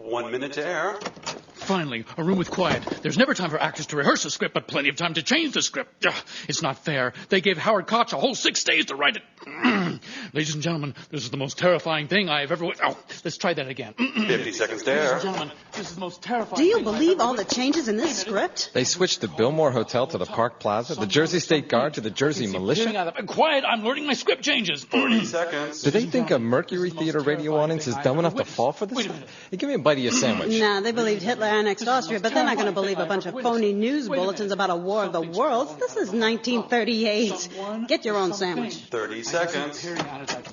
1 minute to air. Finally, a room with quiet. There's never time for actors to rehearse a script, but plenty of time to change the script. Ugh, it's not fair. They gave Howard Koch a whole 6 days to write it. Ladies and gentlemen, this is the most terrifying thing I've ever... Oh, let's try that again. 50 seconds to air. Ladies and gentlemen, this is the most terrifying Do you thing believe all the changes in this script? They switched the Biltmore Hotel to the Park Plaza, the Jersey State Guard to the Jersey Militia. Quiet, I'm learning my script changes. 40 seconds. Do they think a Mercury Theater radio audience is dumb enough to fall for this? Hey, give me a bite of your sandwich. Nah, they believed Hitler annexed Austria, but they're not going to believe a bunch of phony news bulletins about a war of the worlds. This is 1938. Get your own sandwich. 30 seconds.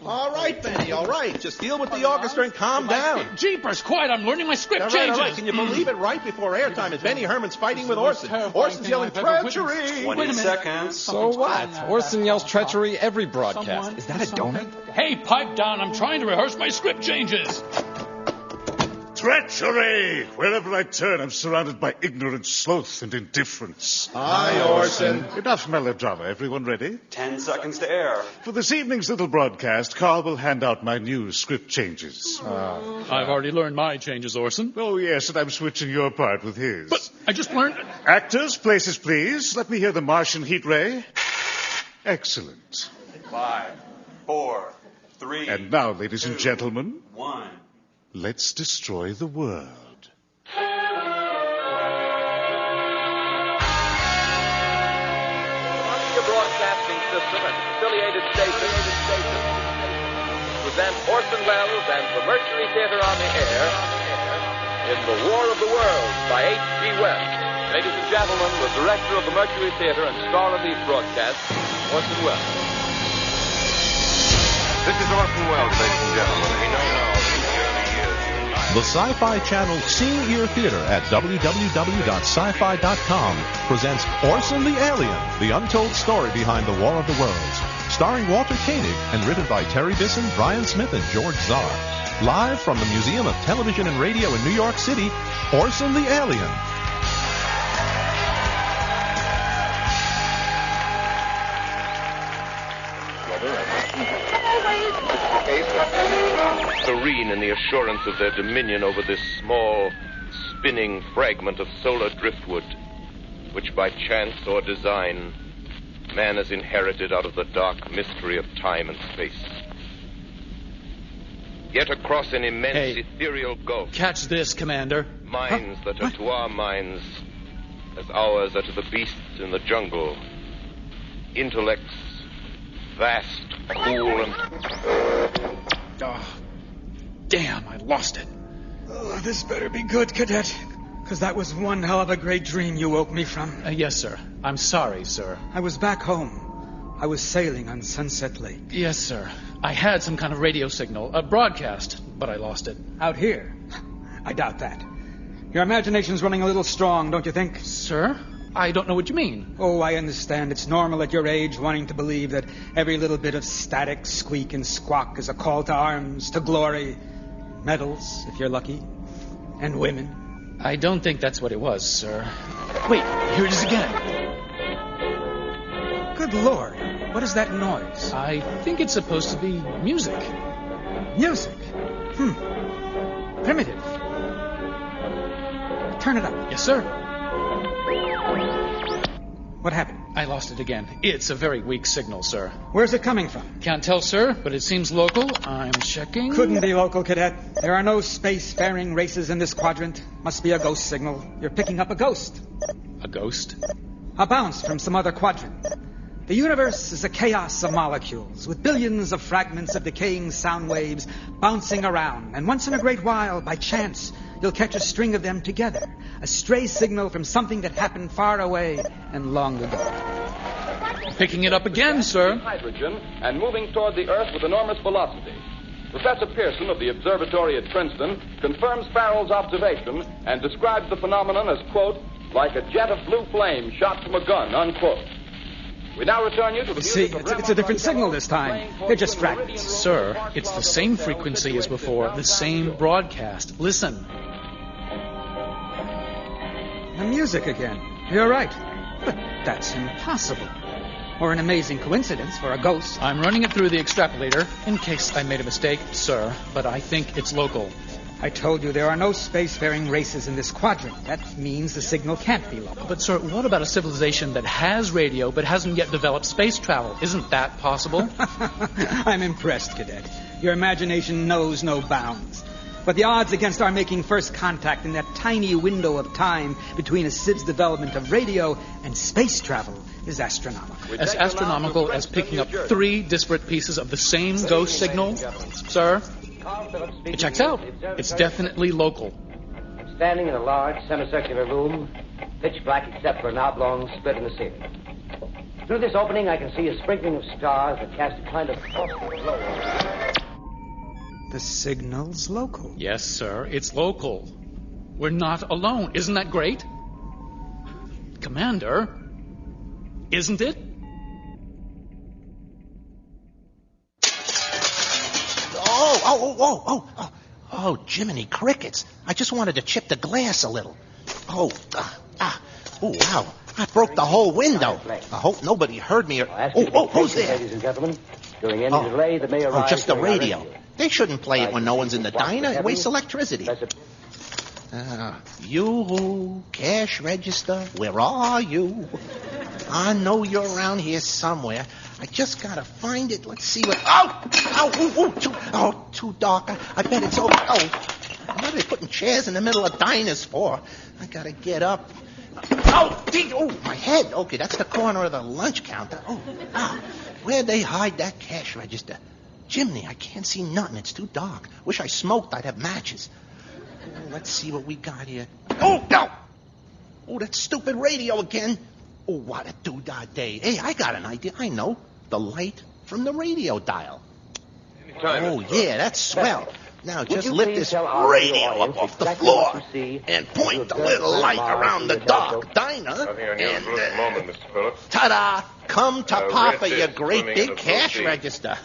All right, Benny, all right. Just deal with the orchestra and calm down. Jeepers, quiet, I'm learning my script All changes. right. Can you believe it? Right before airtime, is Benny Herman's fighting with Orson. Orson's yelling treachery. 20 seconds. So what? Orson yells treachery every broadcast. Is that a donut? Hey, pipe down, I'm trying to rehearse my script changes. Treachery! Wherever I turn, I'm surrounded by ignorance, sloth, and indifference. Hi, Orson. Enough melodrama. Everyone ready? 10 seconds to air. For this evening's little broadcast, Carl will hand out my new script changes. I've already learned my changes, Orson. Oh, yes, and I'm switching your part with his. But I just learned... Actors, places, please. Let me hear the Martian heat ray. Excellent. 5, 4, 3. And now, ladies and gentlemen, 1. let's destroy the world. Columbia Broadcasting System and affiliated stations present Orson Welles and the Mercury Theater on the air in The War of the Worlds by H.G. Wells. Ladies and gentlemen, the director of the Mercury Theater and star of these broadcasts, Orson Welles. This is Orson Welles, ladies and gentlemen. He knows all in the early years. The Sci-Fi Channel Seeing Ear Theater at www.sci-fi.com presents Orson the Alien, the untold story behind the War of the Worlds, starring Walter Koenig and written by Terry Bisson, Brian Smith, and George Zarr. Live from the Museum of Television and Radio in New York City, Orson the Alien. Serene in the assurance of their dominion over this small, spinning fragment of solar driftwood, which by chance or design, man has inherited out of the dark mystery of time and space. Yet across an immense ethereal gulf, Catch this, Commander. minds that are to our minds as ours are to the beasts in the jungle. Intellects vast, cool, and... Oh, damn, I lost it. Oh, this better be good, Cadet. Because that was one hell of a great dream you woke me from. Yes, sir. I'm sorry, sir. I was back home. I was sailing on Sunset Lake. Yes, sir. I had some kind of radio signal, a broadcast, but I lost it. Out here? I doubt that. Your imagination's running a little strong, don't you think? Sir? I don't know what you mean. Oh, I understand. It's normal at your age wanting to believe that every little bit of static, squeak, and squawk is a call to arms, to glory, medals, if you're lucky, and women. I don't think that's what it was, sir. Wait, here it is again. Good Lord, what is that noise? I think it's supposed to be music. Music? Primitive. Turn it up. Yes, sir. What happened? I lost it again. It's a very weak signal, sir. Where's it coming from? Can't tell, sir, but it seems local. I'm checking. Couldn't be local, Cadet. There are no space-faring races in this quadrant. Must be a ghost signal. You're picking up a ghost. A ghost? A bounce from some other quadrant. The universe is a chaos of molecules, with billions of fragments of decaying sound waves bouncing around. And once in a great while, by chance, you'll catch a string of them together. A stray signal from something that happened far away and long ago. Picking it up again, sir. Hydrogen and moving toward the Earth with enormous velocity. Professor Pearson of the observatory at Princeton confirms Farrell's observation and describes the phenomenon as, quote, like a jet of blue flame shot from a gun, unquote. We now return you to the See, it's a different signal this time. They're just fragments. Sir, it's the same frequency as before, the same broadcast. Listen. The music again. You're right. But that's impossible. Or an amazing coincidence for a ghost. I'm running it through the extrapolator in case I made a mistake, sir, but I think it's local. I told you there are no spacefaring races in this quadrant. That means the signal can't be local. But, sir, what about a civilization that has radio but hasn't yet developed space travel? Isn't that possible? I'm impressed, Cadet. Your imagination knows no bounds. But the odds against our making first contact in that tiny window of time between a civ's development of radio and space travel is astronomical. As astronomical as picking up 3 disparate pieces of the same ghost signal? Sir, it checks out. It's definitely local. I'm standing in a large semicircular room, pitch black except for an oblong split in the ceiling. Through this opening, I can see a sprinkling of stars that cast a kind of caustic glow. The signal's local. Yes, sir, it's local. We're not alone. Isn't that great? Commander, isn't it? Oh, Jiminy Crickets. I just wanted to chip the glass a little. Oh, wow. I broke the whole window. I hope nobody heard me. Who's there? Ladies and gentlemen, during any delay that may arise... just the radio. They shouldn't play it when no one's in the diner. It wastes electricity. You, cash register, where are you? I know you're around here somewhere. I just gotta find it. Let's see what... Too dark. I bet it's over. What are they putting chairs in the middle of diners for? I gotta get up. My head. Okay, that's the corner of the lunch counter. Where'd they hide that cash register? Jiminy, I can't see nothing. It's too dark. Wish I smoked. I'd have matches. Let's see what we got here. No! That stupid radio again. What a doodah day. Hey, I got an idea. I know. The light from the radio dial. Yeah, that's swell. Now just lift this radio up off the floor and point the little light around the dark diner and ta-da! Come to Papa, you great big cash register.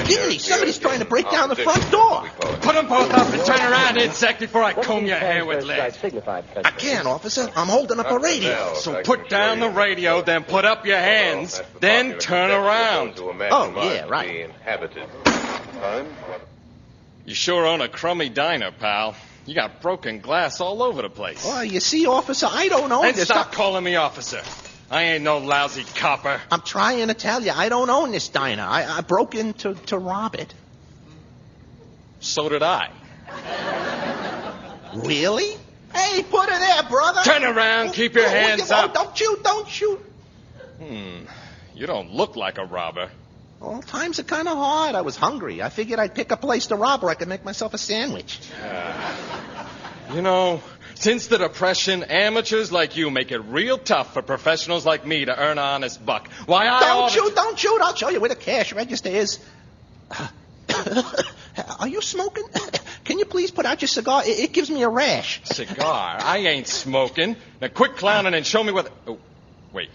Jiminy, somebody's trying to break down the front door. Put them both up and turn around, insect, before I comb your hair with lead. I can't, officer. I'm holding up a radio. So put down the radio, then put up your hands, then turn around. Oh, yeah, right. You sure own a crummy diner, pal. You got broken glass all over the place. Well, you see, officer, I don't own this. Stop calling me officer. I ain't no lousy copper. I'm trying to tell you, I don't own this diner. I broke in to rob it. So did I. Really? Hey, put her there, brother. Turn around, keep your hands up. Don't shoot. You don't look like a robber. Well, times are kind of hard. I was hungry. I figured I'd pick a place to rob where I could make myself a sandwich. Since the Depression, amateurs like you make it real tough for professionals like me to earn an honest buck. Don't shoot. I'll show you where the cash register is. Are you smoking? Can you please put out your cigar? It gives me a rash. Cigar? I ain't smoking. Now quit clowning and show me what... Oh, wait.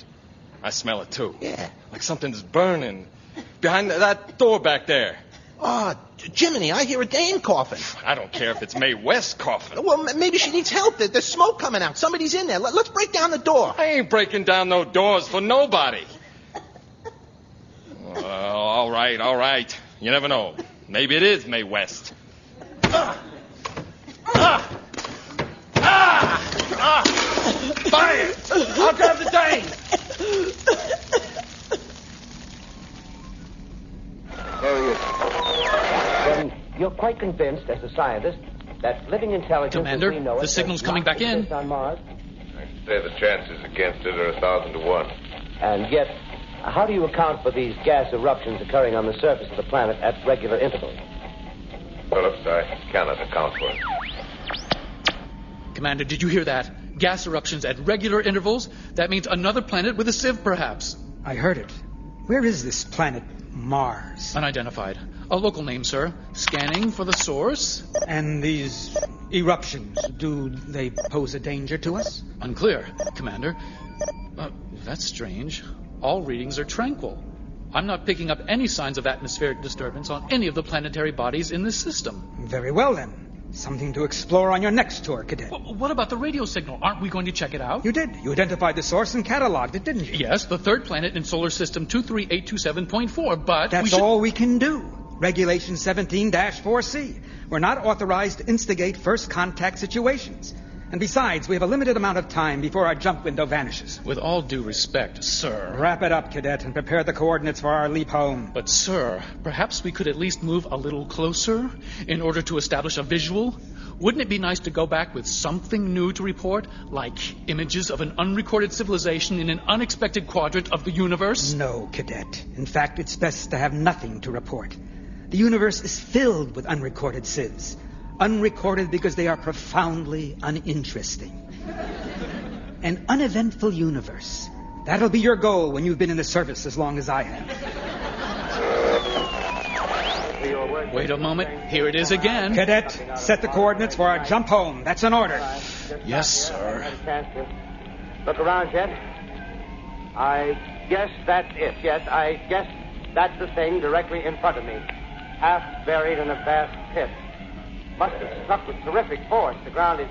I smell it, too. Yeah. Like something's burning. Behind that door back there. Oh, Jiminy, I hear a dame coughing. I don't care if it's Mae West coughing. Well, maybe she needs help. There's smoke coming out. Somebody's in there. Let's break down the door. I ain't breaking down no doors for nobody. All right. You never know. Maybe it is Mae West. Fire! I'll grab the dame. Then you're quite convinced, as a scientist, that living intelligence... Commander, as we know it, the signal's coming back in. On Mars? I'd say the chances against it are 1,000 to 1. And yet, how do you account for these gas eruptions occurring on the surface of the planet at regular intervals? Phillips, I cannot account for it. Commander, did you hear that? Gas eruptions at regular intervals? That means another planet with a sieve, perhaps. I heard it. Where is this planet Mars? Unidentified. A local name, sir. Scanning for the source. And these eruptions, do they pose a danger to us? Unclear, Commander. That's strange. All readings are tranquil. I'm not picking up any signs of atmospheric disturbance on any of the planetary bodies in this system. Very well, then. Something to explore on your next tour, Cadet. What about the radio signal? Aren't we going to check it out? You did. You identified the source and cataloged it, didn't you? Yes, the third planet in solar system 23827.4, but that's all we can do. Regulation 17-4C. We're not authorized to instigate first contact situations. And besides, we have a limited amount of time before our jump window vanishes. With all due respect, sir. Wrap it up, Cadet, and prepare the coordinates for our leap home. But, sir, perhaps we could at least move a little closer in order to establish a visual? Wouldn't it be nice to go back with something new to report, like images of an unrecorded civilization in an unexpected quadrant of the universe? No, Cadet. In fact, it's best to have nothing to report. The universe is filled with unrecorded civs. Unrecorded because they are profoundly uninteresting. An uneventful universe. That'll be your goal when you've been in the service as long as I have. Wait a moment. Here it is again. Cadet, set the coordinates for our jump home. That's an order. Yes, sir. Look around yet? I guess that's it. Yes, I guess that's the thing directly in front of me. Half buried in a vast pit. Must have struck with terrific force. The ground is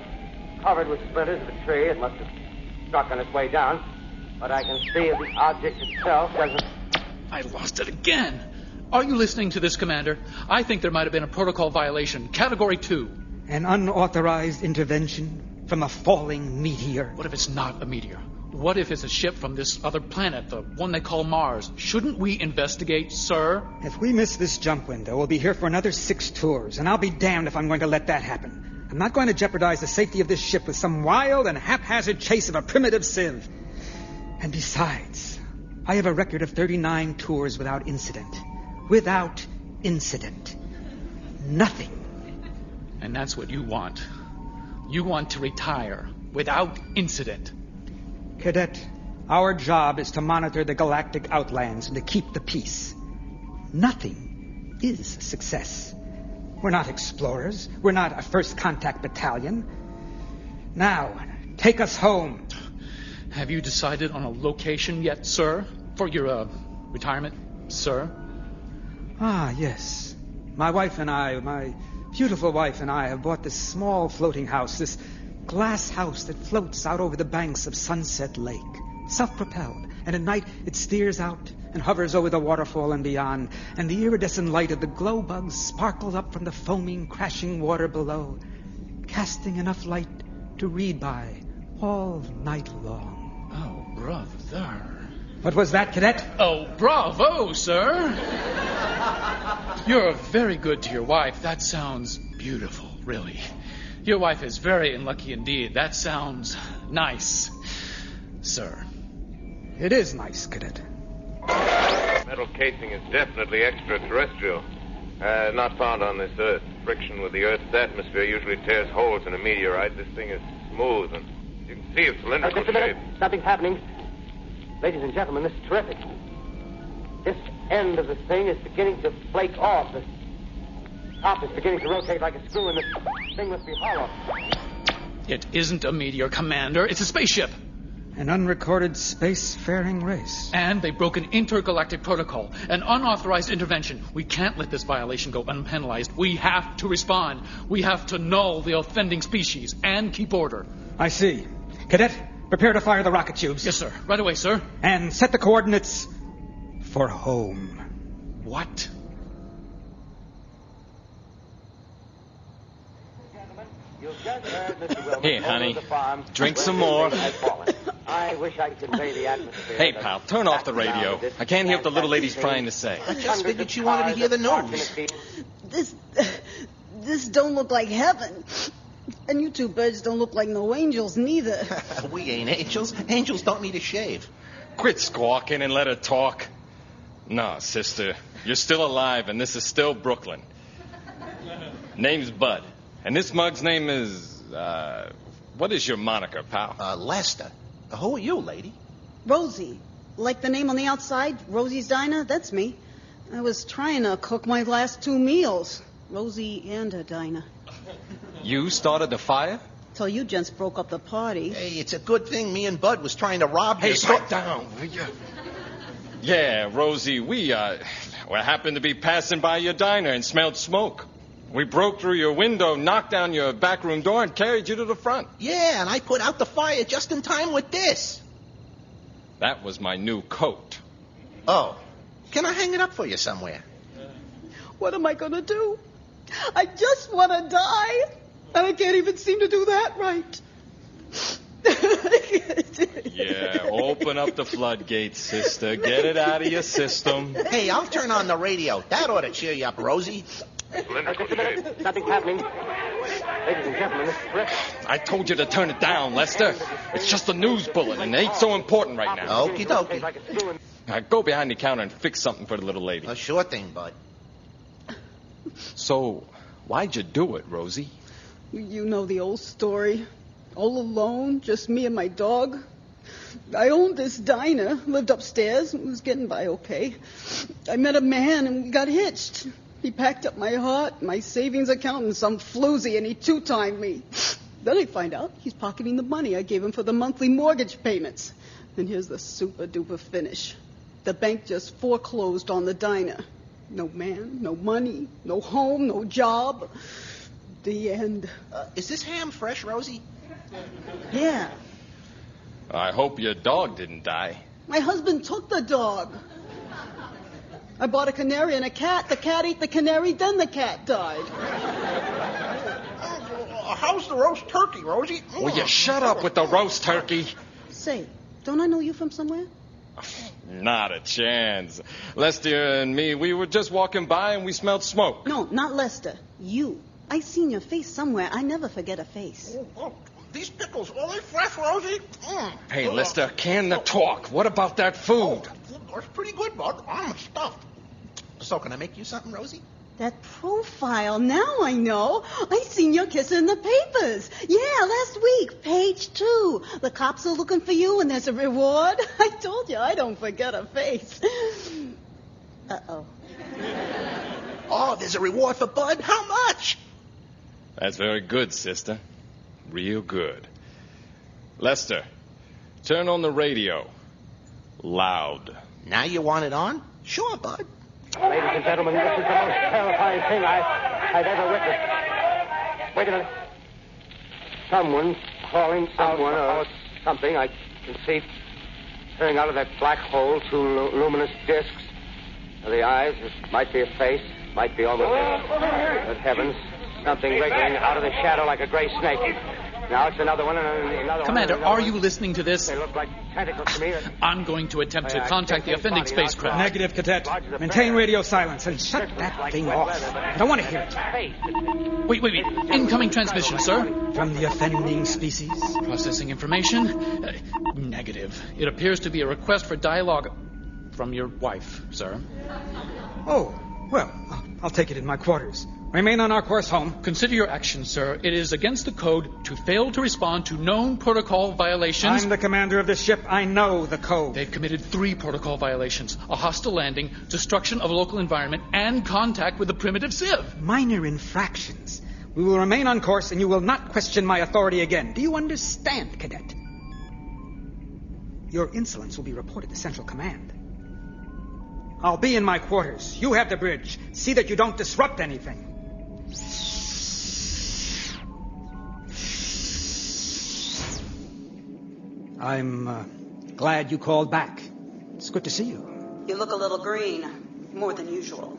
covered with splinters of a tree. It must have struck on its way down. But I can see the object itself doesn't... I lost it again. Are you listening to this, Commander? I think there might have been a protocol violation. Category 2. An unauthorized intervention from a falling meteor. What if it's not a meteor? What if it's a ship from this other planet, the one they call Mars? Shouldn't we investigate, sir? If we miss this jump window, we'll be here for another 6 tours, and I'll be damned if I'm going to let that happen. I'm not going to jeopardize the safety of this ship with some wild and haphazard chase of a primitive civ. And besides, I have a record of 39 tours without incident. Without incident. Nothing. And that's what you want. You want to retire without incident. Cadet, our job is to monitor the galactic outlands and to keep the peace. Nothing is a success. We're not explorers. We're not a first contact battalion. Now, take us home. Have you decided on a location yet, sir? For your, retirement, sir? Ah, yes. My beautiful wife and I have bought this small floating house, this glass house that floats out over the banks of Sunset Lake, self-propelled, and at night it steers out and hovers over the waterfall and beyond, and the iridescent light of the glow bugs sparkles up from the foaming, crashing water below, casting enough light to read by all night long. Oh, brother. What was that, Cadet? Oh, bravo, sir. You're very good to your wife. That sounds beautiful, really. Your wife is very unlucky indeed. That sounds nice, sir. It is nice, Cadet. Metal casing is definitely extraterrestrial. Not found on this Earth. Friction with the Earth's atmosphere usually tears holes in a meteorite. This thing is smooth, and you can see its cylindrical just a minute. shape. Something's happening. Ladies and gentlemen, this is terrific. This end of the thing is beginning to flake off. The top is beginning to rotate like a screw, and the thing must be hollow. It isn't a meteor, Commander. It's a spaceship. An unrecorded spacefaring race. And they broke an intergalactic protocol, an unauthorized intervention. We can't let this violation go unpenalized. We have to respond. We have to null the offending species and keep order. I see. Cadet, prepare to fire the rocket tubes. Yes, sir. Right away, sir. And set the coordinates for home. What? Here, honey. Drink some more. I wish I could convey the atmosphere. Hey, pal, turn off the radio. I can't hear what the little lady's trying to say. I just figured she wanted to hear the news. This don't look like heaven. And you two birds don't look like no angels, neither. We ain't angels. Angels don't need a shave. Quit squawking and let her talk. No, sister, you're still alive, and this is still Brooklyn. Name's Bud. And this mug's name is, what is your moniker, pal? Lester. Who are you, lady? Rosie. Like the name on the outside, Rosie's Diner? That's me. I was trying to cook my last 2 meals. Rosie and her diner. You started the fire? Till you gents broke up the party. Hey, it's a good thing me and Bud was trying to rob Hey, this... sit down, will you? Yeah, Rosie, we happened to be passing by your diner and smelled smoke. We broke through your window, knocked down your back room door, and carried you to the front. Yeah, and I put out the fire just in time with this. That was my new coat. Oh. Can I hang it up for you somewhere? What am I going to do? I just want to die. And I can't even seem to do that right. Yeah, open up the floodgates, sister. Get it out of your system. Hey, I'll turn on the radio. That ought to cheer you up, Rosie. Just a minute. Nothing's happening. Ladies and gentlemen, this is Rick. I told you to turn it down, Lester. It's just a news bulletin. It ain't so important right now. Okie dokie. Now, go behind the counter and fix something for the little lady. A sure thing, bud. So, why'd you do it, Rosie? You know the old story. All alone, just me and my dog. I owned this diner, lived upstairs, was getting by okay. I met a man and we got hitched. He packed up my heart, my savings account, and some floozy, and he two-timed me. Then I find out he's pocketing the money I gave him for the monthly mortgage payments. And here's the super-duper finish. The bank just foreclosed on the diner. No man, no money, no home, no job. The end. Is this ham fresh, Rosie? Yeah. I hope your dog didn't die. My husband took the dog. I bought a canary and a cat. The cat ate the canary, then the cat died. How's the roast turkey, Rosie? Will you shut up with the roast turkey? Say, don't I know you from somewhere? Not a chance. Lester and me, we were just walking by and we smelled smoke. No, not Lester. You. I seen your face somewhere. I never forget a face. These pickles, are they fresh, Rosie? Hey, Lester, can the talk. What about that food? It's pretty good, bud. I'm stuffed. So can I make you something, Rosie? That profile, now I know. I seen your kiss in the papers. Yeah, last week, page 2. The cops are looking for you and there's a reward. I told you I don't forget a face. Uh-oh. Oh, there's a reward for Bud? How much? That's very good, sister. Real good. Lester, turn on the radio. Loud. Now you want it on? Sure, Bud. Ladies and gentlemen, this is the most terrifying thing I've ever witnessed. Wait a minute. Someone calling someone or something. I can see peering out of that black hole 2 luminous discs. The eyes, it might be a face, might be almost but heavens, something wriggling out of the shadow like a gray snake. Now it's another one and another Commander, one. Are you listening to this? They look like tentacles to me. I'm going to attempt to contact the offending spacecraft. Negative, Cadet. Maintain radio silence and shut that thing off. I don't want to hear it. Wait. Incoming transmission, sir. From the offending species? Processing information. Negative. It appears to be a request for dialogue from your wife, sir. Oh, well, I'll take it in my quarters. Remain on our course home. Consider your actions, sir. It is against the code to fail to respond to known protocol violations. I'm the commander of this ship. I know the code. They've committed 3 protocol violations. A hostile landing, destruction of local environment, and contact with a primitive sieve. Minor infractions. We will remain on course, and you will not question my authority again. Do you understand, Cadet? Your insolence will be reported to Central Command. I'll be in my quarters. You have the bridge. See that you don't disrupt anything. I'm glad you called back. It's good to see you. You look a little green, more than usual.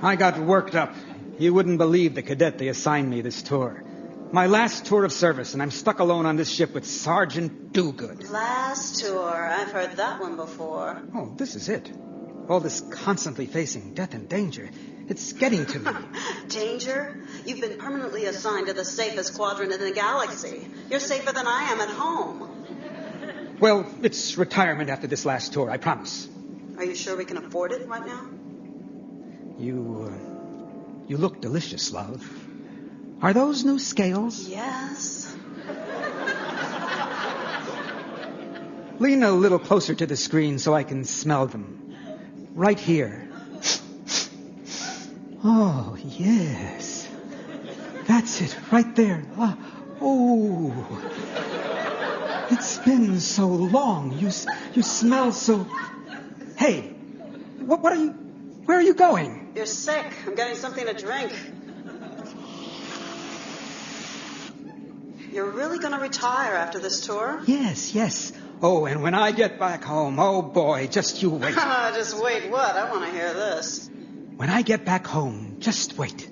I got worked up. You wouldn't believe the cadet they assigned me this tour. My last tour of service, and I'm stuck alone on this ship with Sergeant Dogood. Last tour. I've heard that one before. Oh, this is it. All this constantly facing death and danger. It's getting to me. Danger? You've been permanently assigned to the safest quadrant in the galaxy. You're safer than I am at home. Well, it's retirement after this last tour, I promise. Are you sure we can afford it right now? You look delicious, love. Are those new scales? Yes. Lean a little closer to the screen so I can smell them. Right here. Oh, yes. That's it, right there. Oh. It's been so long. You smell so... Hey, what are you... Where are you going? You're sick. I'm getting something to drink. You're really going to retire after this tour? Yes. Oh, and when I get back home, oh boy, just you wait. Just wait what? I want to hear this. When I get back home, just wait.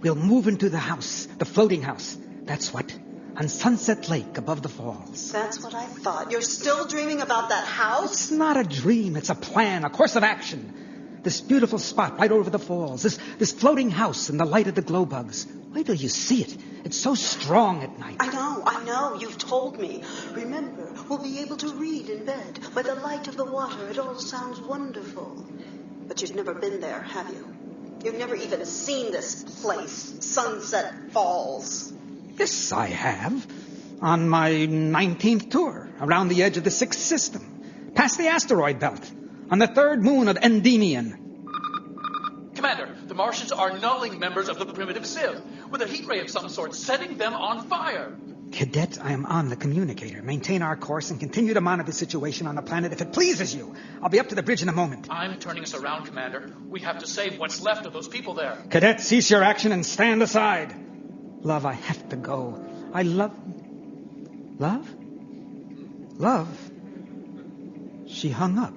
We'll move into the house, the floating house. That's what. On Sunset Lake above the falls. That's what I thought. You're still dreaming about that house? It's not a dream. It's a plan, a course of action. This beautiful spot right over the falls. This floating house in the light of the glow bugs. Wait till you see it. It's so strong at night. I know. You've told me. Remember, we'll be able to read in bed by the light of the water. It all sounds wonderful. But you've never been there, have you? You've never even seen this place, Sunset Falls. Yes, I have. On my 19th tour, around the edge of the 6th system, past the asteroid belt, on the 3rd moon of Endymion. Commander, the Martians are nulling members of the primitive Civ, with a heat ray of some sort, setting them on fire. Cadet, I am on the communicator. Maintain our course and continue to monitor the situation on the planet if it pleases you. I'll be up to the bridge in a moment. I'm turning us around, Commander. We have to save what's left of those people there. Cadet, cease your action and stand aside. Love, I have to go. I love... Love? Love? She hung up.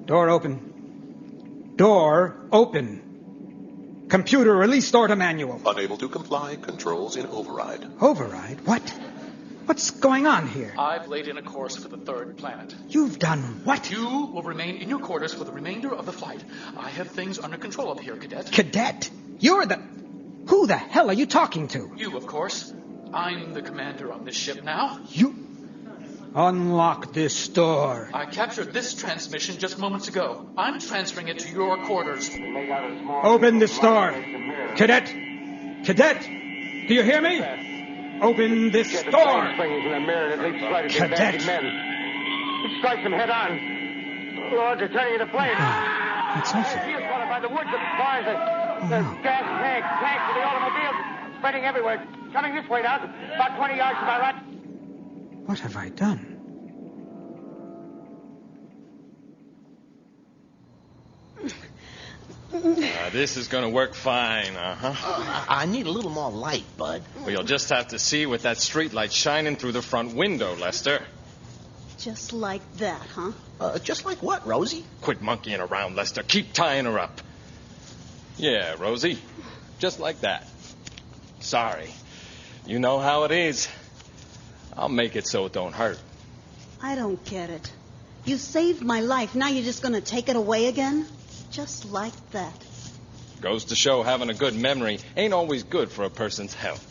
Door open. Door open. Computer, release order manual. Unable to comply. Controls in override. Override? What? What's going on here? I've laid in a course for the 3rd planet. You've done what? You will remain in your quarters for the remainder of the flight. I have things under control up here, Cadet. Cadet? You're the... Who the hell are you talking to? You, of course. I'm the commander on this ship now. You... Unlock this door. I captured this transmission just moments ago. I'm transferring it to your quarters. Open this door. Cadet! Cadet! Do you hear me? Open this door. Cadet! It strikes them head on. Lords are turning into flames. That's awful. By the woods, the bars, the gas tanks for the automobiles, spreading everywhere. Coming this way now, about 20 yards to my right. What have I done? This is going to work fine, I need a little more light, Bud. Well, you'll just have to see with that street light shining through the front window, Lester. Just like that, huh? Just like what, Rosie? Quit monkeying around, Lester. Keep tying her up. Yeah, Rosie. Just like that. Sorry. You know how it is. I'll make it so it don't hurt. I don't get it. You saved my life. Now you're just going to take it away again? Just like that. Goes to show having a good memory ain't always good for a person's health.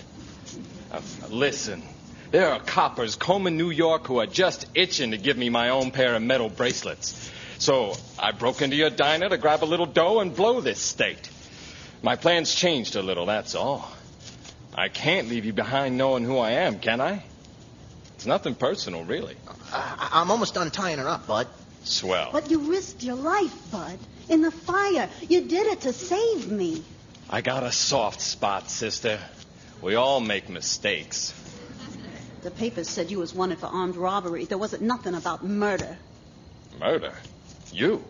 Listen, there are coppers combing New York who are just itching to give me my own pair of metal bracelets. So I broke into your diner to grab a little dough and blow this state. My plans changed a little, that's all. I can't leave you behind knowing who I am, can I? It's nothing personal, really. I'm almost done tying her up, Bud. Swell. But you risked your life, Bud. In the fire. You did it to save me. I got a soft spot, sister. We all make mistakes. The papers said you was wanted for armed robbery. There wasn't nothing about murder. Murder? You?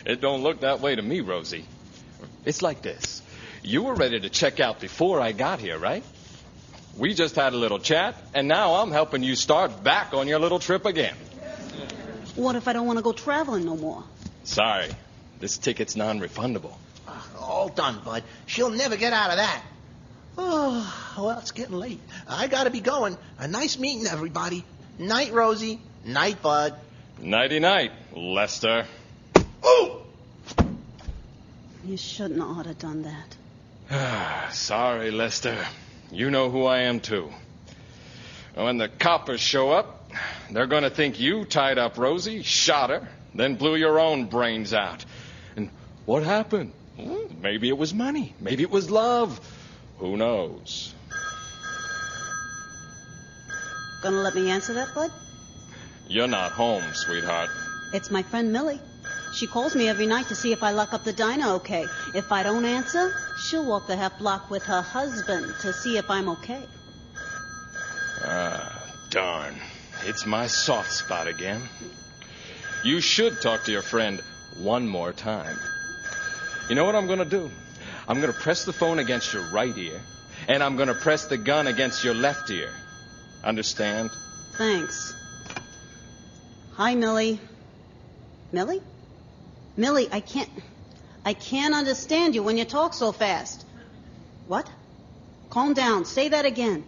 It don't look that way to me, Rosie. It's like this. You were ready to check out before I got here, right? We just had a little chat, and now I'm helping you start back on your little trip again. What if I don't want to go traveling no more? Sorry. This ticket's non-refundable. All done, Bud. She'll never get out of that. Oh, well, it's getting late. I gotta be going. A nice meeting, everybody. Night, Rosie. Night, Bud. Nighty-night, Lester. Oh! You shouldn't ought have done that. Sorry, Lester. You know who I am, too. When the coppers show up, they're going to think you tied up Rosie, shot her, then blew your own brains out. And what happened? Well, maybe it was money. Maybe it was love. Who knows? Gonna let me answer that, Bud? You're not home, sweetheart. It's my friend Millie. She calls me every night to see if I lock up the diner okay. If I don't answer, she'll walk the half block with her husband to see if I'm okay. Darn. It's my soft spot again. You should talk to your friend one more time. You know what I'm going to do? I'm going to press the phone against your right ear, and I'm going to press the gun against your left ear. Understand? Thanks. Hi, Millie. Millie? Millie, I can't understand you when you talk so fast. What? Calm down. Say that again.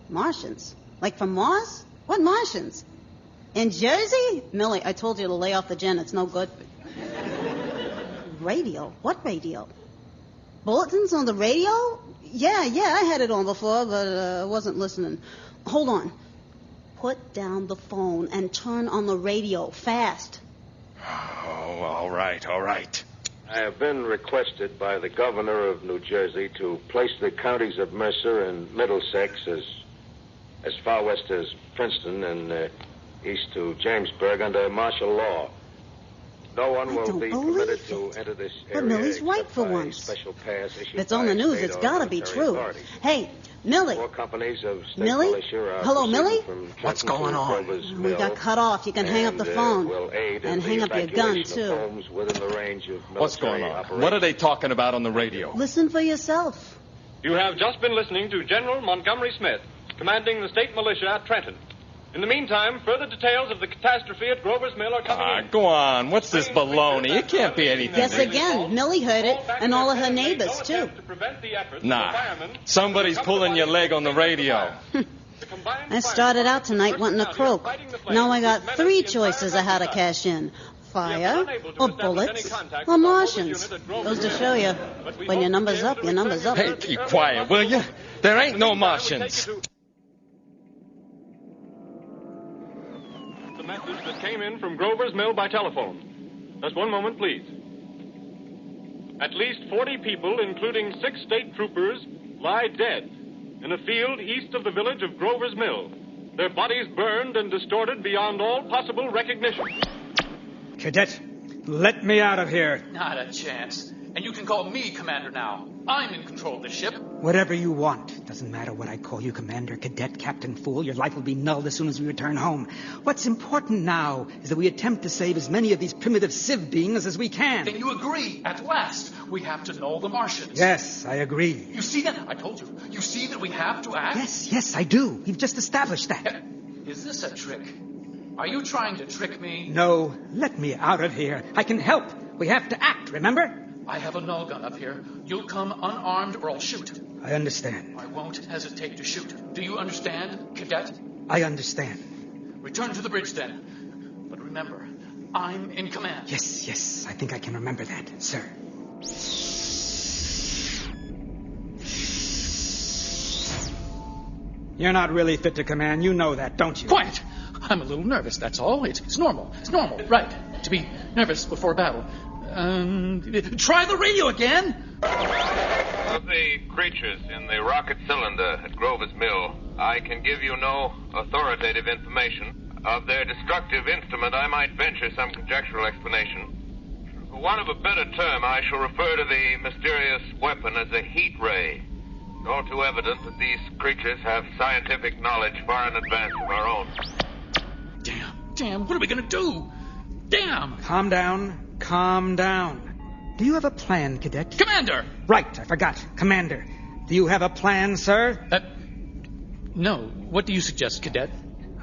Martians? Like from Mars? What Martians? In Jersey? Millie, I told you to lay off the gin. It's no good. Radio? What radio? Bulletins on the radio? Yeah, I had it on before, but I wasn't listening. Hold on. Put down the phone and turn on the radio fast. Oh, all right. I have been requested by the governor of New Jersey to place the counties of Mercer and Middlesex as far west as Princeton and east to Jamesburg under martial law. No one will be permitted to enter this area. But Millie's right for once. Special pass issued If it's on the news, it's got to be true. Authorities. Hey, Millie. 4 companies of state Millie? militia are Hello, Millie? from What's Trenton going to on? Grover's We Mill, got cut off. You can hang up the phone. will aid And in hang the up your gun, evacuation too. of homes within the range of What's going military on? operations. What are they talking about on the radio? Listen for yourself. You have just been listening to General Montgomery Smith, commanding the state militia at Trenton. In the meantime, further details of the catastrophe at Grover's Mill are coming in. Go on. What's this baloney? It can't be anything. Yes, again. Millie heard it, and all of her neighbors, too. Nah. Somebody's pulling your leg on the radio. I started out tonight wanting to croak. Now I got 3 choices of how to cash in. Fire, or bullets, or Martians. Goes to show you, when your number's up, your number's up. Hey, keep quiet, will you? There ain't no Martians. The message that came in from Grover's Mill by telephone. Just one moment, please. At least 40 people, including 6 state troopers, lie dead in a field east of the village of Grover's Mill. Their bodies burned and distorted beyond all possible recognition. Cadet, let me out of here. Not a chance. And you can call me Commander now. I'm in control of the ship. Whatever you want. Doesn't matter what I call you, Commander, Cadet, Captain, Fool. Your life will be nulled as soon as we return home. What's important now is that we attempt to save as many of these primitive civ beings as we can. Then you agree. At last, we have to null the Martians. Yes, I agree. You see that? I told you. You see that we have to act? Yes, I do. We've just established that. Is this a trick? Are you trying to trick me? No, let me out of here. I can help. We have to act, remember? I have a null gun up here. You'll come unarmed or I'll shoot. I understand. I won't hesitate to shoot. Do you understand, Cadet? I understand. Return to the bridge then. But remember, I'm in command. Yes, I think I can remember that, sir. You're not really fit to command. You know that, don't you? Quiet! I'm a little nervous, that's all. It's normal. It's normal, right, to be nervous before battle. Try the radio again. Of the creatures in the rocket cylinder at Grover's Mill, I can give you no authoritative information. Of their destructive instrument, I might venture some conjectural explanation. For want of a better term, I shall refer to the mysterious weapon as a heat ray. It's all too evident that these creatures have scientific knowledge far in advance of our own. Damn, what are we gonna do? Damn! Calm down. Do you have a plan, Cadet? Commander! Right, I forgot. Commander. Do you have a plan, sir? No. What do you suggest, Cadet?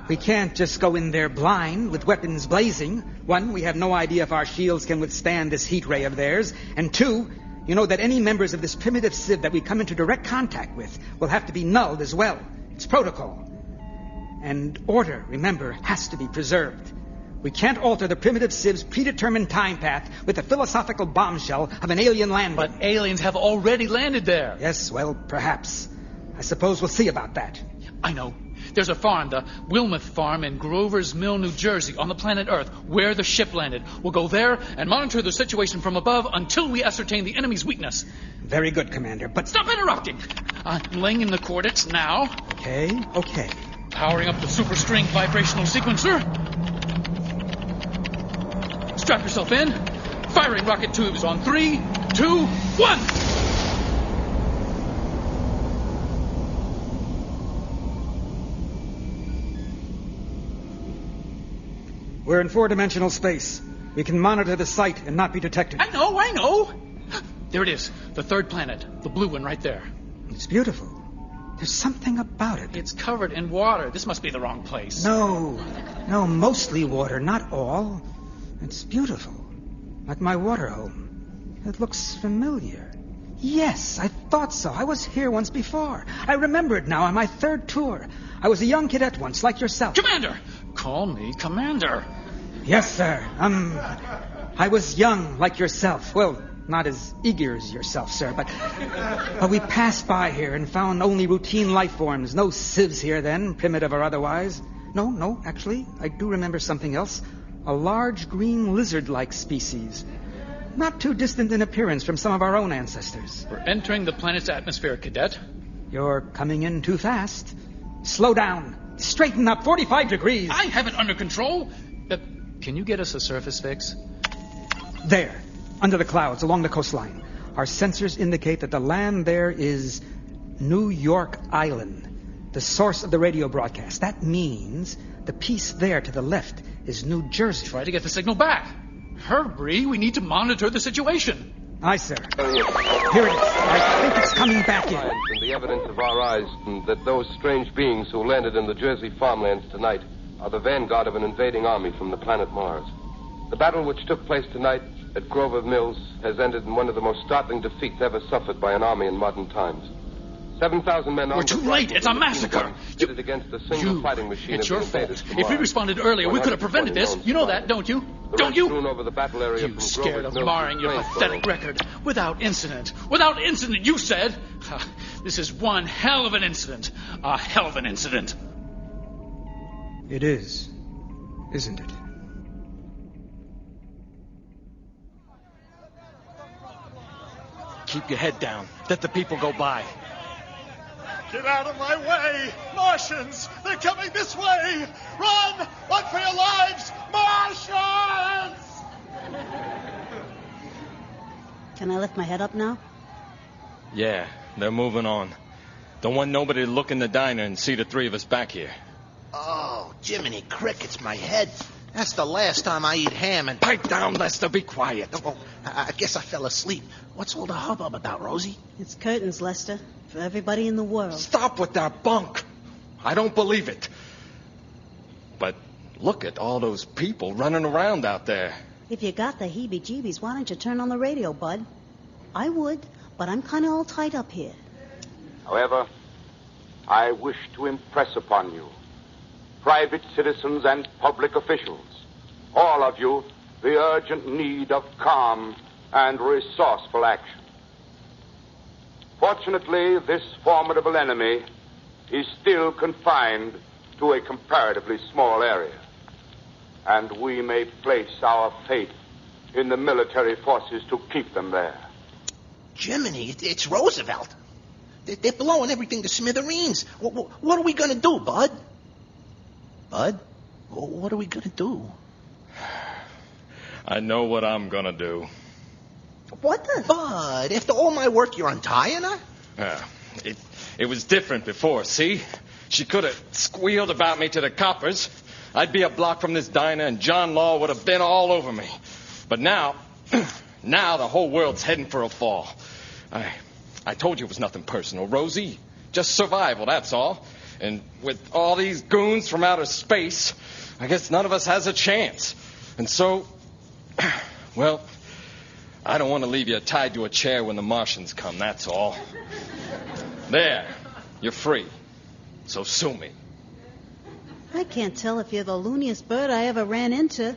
We can't just go in there blind with weapons blazing. 1, we have no idea if our shields can withstand this heat ray of theirs. And 2, you know that any members of this primitive civ that we come into direct contact with will have to be nulled as well. It's protocol. And order, remember, has to be preserved. We can't alter the primitive civ's predetermined time path with the philosophical bombshell of an alien landing. But aliens have already landed there. Yes, well, perhaps. I suppose we'll see about that. I know. There's a farm, the Wilmoth Farm in Grover's Mill, New Jersey, on the planet Earth, where the ship landed. We'll go there and monitor the situation from above until we ascertain the enemy's weakness. Very good, Commander, but... Stop interrupting! I'm laying in the coordinates now. Okay. Powering up the superstring vibrational sequencer. Strap yourself in. Firing rocket tubes on 3, 2, 1! We're in 4-dimensional space. We can monitor the site and not be detected. I know. There it is. The 3rd planet. The blue one right there. It's beautiful. There's something about it. It's covered in water. This must be the wrong place. No, mostly water, not all. It's beautiful. At my water home. It looks familiar. Yes, I thought so. I was here once before. I remember it now on my third tour. I was a young cadet once, like yourself. Commander! Call me Commander. Yes, sir. I was young, like yourself. Well, not as eager as yourself, sir, but we passed by here and found only routine life forms. No sieves here then, primitive or otherwise. No, actually, I do remember something else. A large green lizard-like species. Not too distant in appearance from some of our own ancestors. We're entering the planet's atmosphere, Cadet. You're coming in too fast. Slow down. Straighten up. 45 degrees. I have it under control. Can you get us a surface fix? There, under the clouds, along the coastline. Our sensors indicate that the land there is New York Island, the source of the radio broadcast. That means the piece there to the left is New Jersey. Try to get the signal back. Hurry, we need to monitor the situation. Aye, sir. Here it is. I think it's coming back in. And the evidence of our eyes that those strange beings who landed in the Jersey farmlands tonight are the vanguard of an invading army from the planet Mars. The battle which took place tonight at Grover Mills has ended in one of the most startling defeats ever suffered by an army in modern times. 7,000 men... We're too late. It's a massacre. Against a single fighting machine. It's your fault. If we responded earlier, we could have prevented this. You know that, don't you? Don't you? Over the battle area you scared of marring your pathetic record. Without incident. Without incident, you said. This is one hell of an incident. A hell of an incident. It is, isn't it? Keep your head down. Let the people go by. Get out of my way! Martians! They're coming this way! Run! Run for your lives! Martians! Can I lift my head up now? Yeah, they're moving on. Don't want nobody to look in the diner and see the three of us back here. Oh, Jiminy Crickets, my head. That's the last time I eat ham and... Pipe down, Lester. Be quiet. Oh, I guess I fell asleep. What's all the hubbub about, Rosie? It's curtains, Lester. For everybody in the world. Stop with that bunk. I don't believe it. But look at all those people running around out there. If you got the heebie-jeebies, why don't you turn on the radio, bud? I would, but I'm kind of all tied up here. However, I wish to impress upon you, private citizens and public officials, all of you, the urgent need of calm and resourceful action. Fortunately, this formidable enemy is still confined to a comparatively small area, and we may place our faith in the military forces to keep them there. Jiminy, it's Roosevelt. They're blowing everything to smithereens. What are we going to do, Bud? Bud? What are we going to do? I know what I'm going to do. What the? Bud, after all my work, you're untying her? It was different before, see? She could have squealed about me to the coppers. I'd be a block from this diner, and John Law would have been all over me. But now the whole world's heading for a fall. I told you it was nothing personal, Rosie. Just survival, that's all. And with all these goons from outer space, I guess none of us has a chance. And so, well, I don't want to leave you tied to a chair when the Martians come, that's all. There, you're free. So sue me. I can't tell if you're the looniest bird I ever ran into,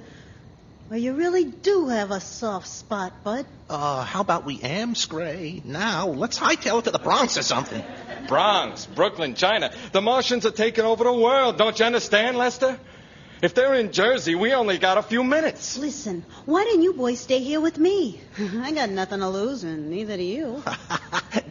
or you really do have a soft spot, Bud. How about we amscray? Now, let's hightail it to the Bronx or something. Bronx, Brooklyn, China. The Martians are taking over the world. Don't you understand, Lester? If they're in Jersey, we only got a few minutes. Listen, why didn't you boys stay here with me? I got nothing to lose, and neither do you.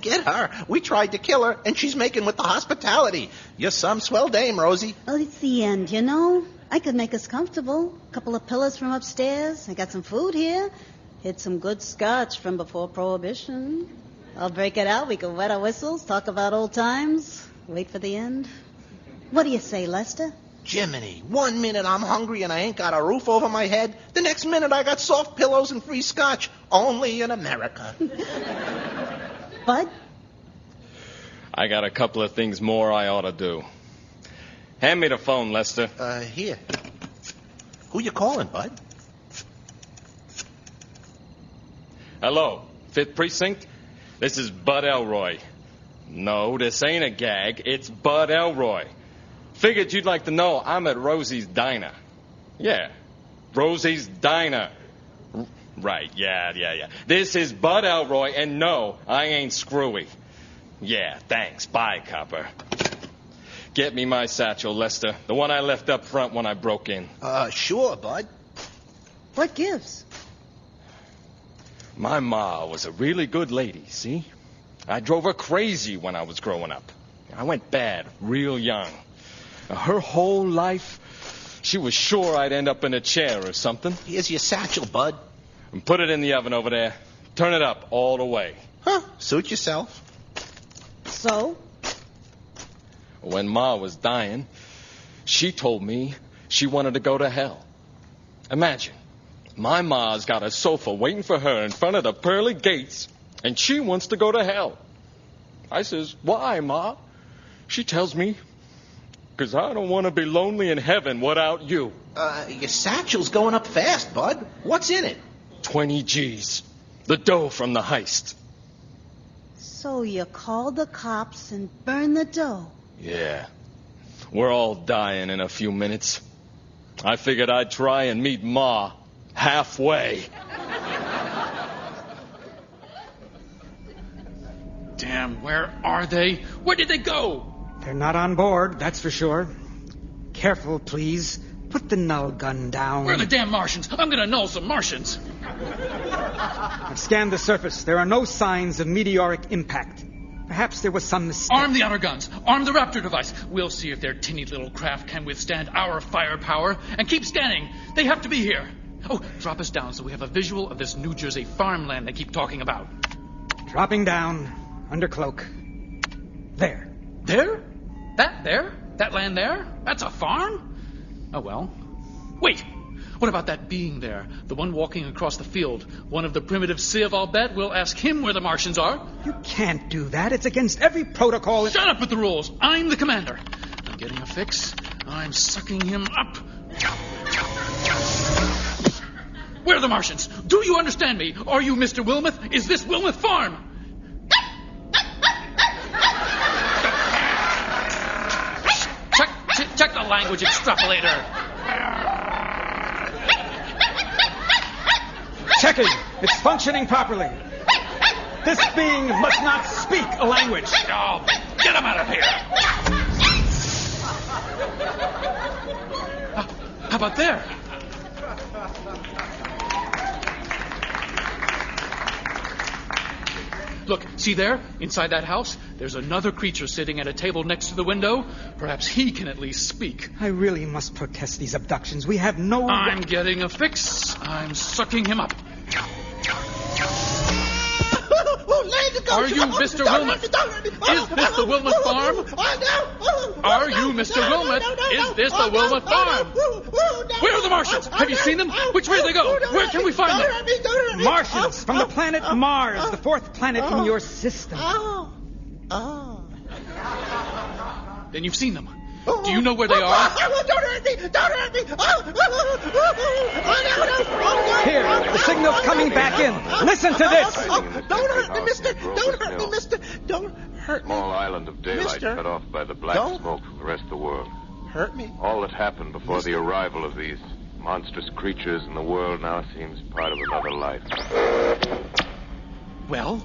Get her. We tried to kill her, and she's making with the hospitality. You're some swell dame, Rosie. Well, it's the end, you know. I could make us comfortable. A couple of pillows from upstairs. I got some food here. Hid some good scotch from before Prohibition. I'll break it out. We can wet our whistles, talk about old times, wait for the end. What do you say, Lester? Jiminy, 1 minute I'm hungry and I ain't got a roof over my head. The next minute I got soft pillows and free scotch. Only in America. Bud? I got a couple of things more I ought to do. Hand me the phone, Lester. Here. Who you calling, Bud? Hello, 5th Precinct? This is Bud Elroy. No, this ain't a gag. It's Bud Elroy. Figured you'd like to know I'm at Rosie's Diner. Yeah, Rosie's Diner. Right, yeah. This is Bud Elroy, and no, I ain't screwy. Yeah, thanks. Bye, copper. Get me my satchel, Lester. The one I left up front when I broke in. Sure, Bud. What gives? My ma was a really good lady, see? I drove her crazy when I was growing up. I went bad real young. Her whole life, she was sure I'd end up in a chair or something. Here's your satchel, Bud. And put it in the oven over there. Turn it up all the way. Huh? Suit yourself. So? When Ma was dying, she told me she wanted to go to hell. Imagine, my ma's got a sofa waiting for her in front of the pearly gates, and she wants to go to hell. I says, why, Ma? She tells me, 'cause I don't want to be lonely in heaven without you. Your satchel's going up fast, Bud. What's in it? 20 G's. The dough from the heist. So you called the cops and burned the dough. Yeah. We're all dying in a few minutes. I figured I'd try and meet Ma halfway. Damn, where are they? Where did they go? They're not on board, that's for sure. Careful, please. Put the null gun down. Where are the damn Martians? I'm gonna null some Martians. I've scanned the surface. There are no signs of meteoric impact. Perhaps there was some mistake. Arm the outer guns. Arm the Raptor device. We'll see if their tinny little craft can withstand our firepower. And keep scanning. They have to be here. Oh, drop us down so we have a visual of this New Jersey farmland they keep talking about. Dropping down. Under cloak. There. There? That there? That land there? That's a farm? Oh, well. Wait! What about that being there? The one walking across the field. One of the primitive Civ, I'll bet. We'll ask him where the Martians are. You can't do that. It's against every protocol. Shut up with the rules. I'm the commander. I'm getting a fix. I'm sucking him up. Where are the Martians? Do you understand me? Are you Mr. Wilmoth? Is this Wilmoth Farm? Check the language extrapolator. Checking. It's functioning properly. This being must not speak a language. Oh, get him out of here. How about there? Look, see there? Inside that house, there's another creature sitting at a table next to the window. Perhaps he can at least speak. I really must protest these abductions. We have no... I'm getting a fix. I'm sucking him up. Are you Mr. Wilmoth? Is this the Wilmoth Farm? Are you Mr. Wilmoth? Is this the Wilmoth Farm? Where are the Martians? Have you seen them? Which way do they go? Where can we find them? Martians from the planet Mars, the fourth planet in your system. Then you've seen them. Do you know where they are? Don't hurt me! Don't hurt me! Here, the signal's coming back in. Listen to this. Don't hurt me, mister! Don't hurt me, mister! Don't hurt me. Small island of daylight Mister, cut off by the black smoke from the rest of the world. Hurt me? All that happened before the arrival of these monstrous creatures in the world now seems part of another life. Well?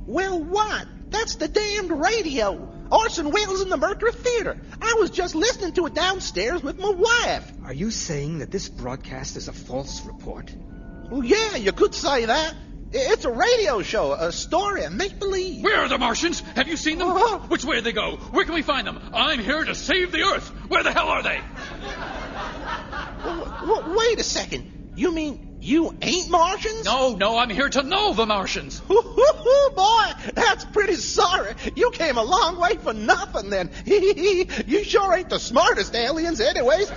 Well, what? That's the damned radio. Orson Welles in the Mercury Theater. I was just listening to it downstairs with my wife. Are you saying that this broadcast is a false report? Well, yeah, you could say that. It's a radio show, a story, a make-believe. Where are the Martians? Have you seen them? Which way do they go? Where can we find them? I'm here to save the Earth. Where the hell are they? Wait a second. You mean you ain't Martians? No, I'm here to know the Martians. Boy, that's pretty sorry. You came a long way for nothing then. You sure ain't the smartest aliens anyways.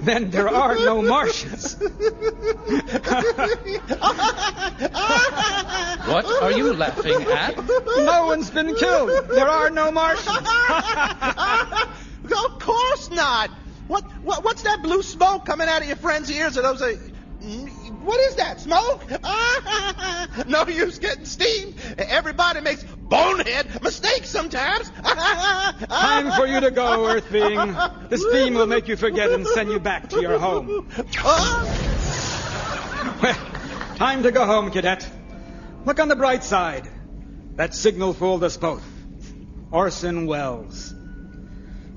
Then there are no Martians. What are you laughing at? No one's been killed. There are no Martians. Of course not. What's that blue smoke coming out of your friend's ears? Are those what is that, smoke? No use getting steam. Everybody makes bonehead mistakes sometimes. Time for you to go, Earth being. The steam will make you forget and send you back to your home. Well, time to go home, cadet. Look on the bright side. That signal fooled us both. Orson Welles.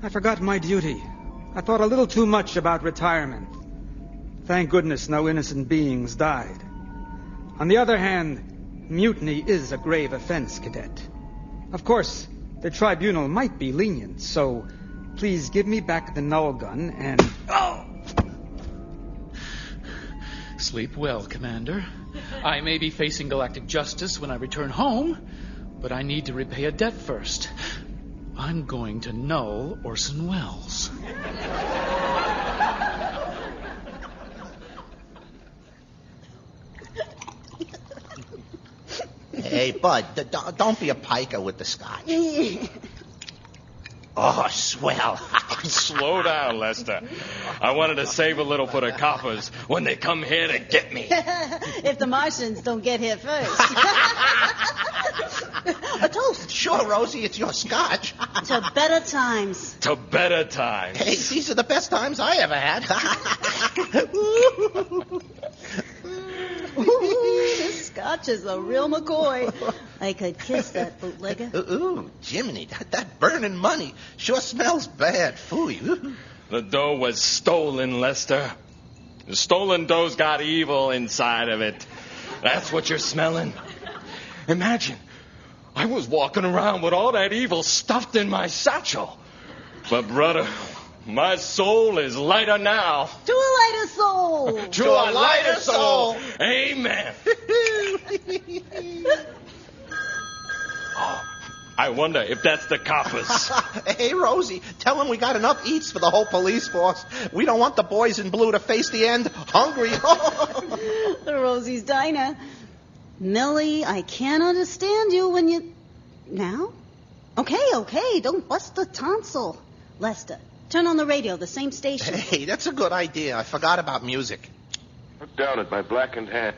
I forgot my duty. I thought a little too much about retirement. Thank goodness no innocent beings died. On the other hand, mutiny is a grave offense, cadet. Of course, the tribunal might be lenient, so please give me back the null gun and... Oh! Sleep well, Commander. I may be facing galactic justice when I return home, but I need to repay a debt first. I'm going to null Orson Welles. Hey, Bud, don't be a piker with the scotch. Oh, swell. Slow down, Lester. I wanted to save a little for the coppers when they come here to get me. If the Martians don't get here first. A toast. Sure, Rosie, it's your scotch. To better times. To better times. Hey, these are the best times I ever had. Ooh, this scotch is a real McCoy. I could kiss that bootlegger. Ooh, Jiminy, that burning money sure smells bad. Phooey. The dough was stolen, Lester. The stolen dough's got evil inside of it. That's what you're smelling. Imagine, I was walking around with all that evil stuffed in my satchel. But, brother, my soul is lighter now. To a lighter soul. To a lighter soul. Amen. Oh, I wonder if that's the coppers. Hey, Rosie, tell them we got enough eats for the whole police force. We don't want the boys in blue to face the end hungry. Rosie's diner. Millie, I can't understand you when you... Now? Okay, don't bust the tonsil. Lester, turn on the radio, the same station. Hey, that's a good idea. I forgot about music. Look down at my blackened hand.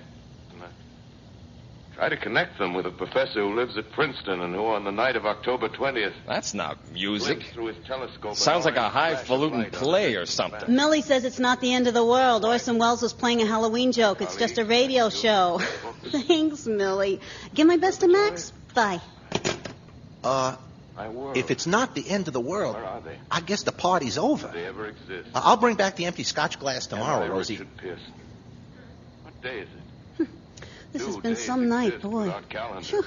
Try to connect them with a professor who lives at Princeton and who, on the night of October 20th... That's not music. Through his telescope Sounds like a highfalutin play or something. Millie says it's not the end of the world. Orson Welles was playing a Halloween joke. It's just a radio show. Thanks, Millie. Give my best to Max. Bye. If it's not the end of the world, Where are they? I guess the party's over. Do they ever exist? I'll bring back the empty scotch glass tomorrow, Rosie. Richard Pearson. What day is it? This has been some night, boy. Phew.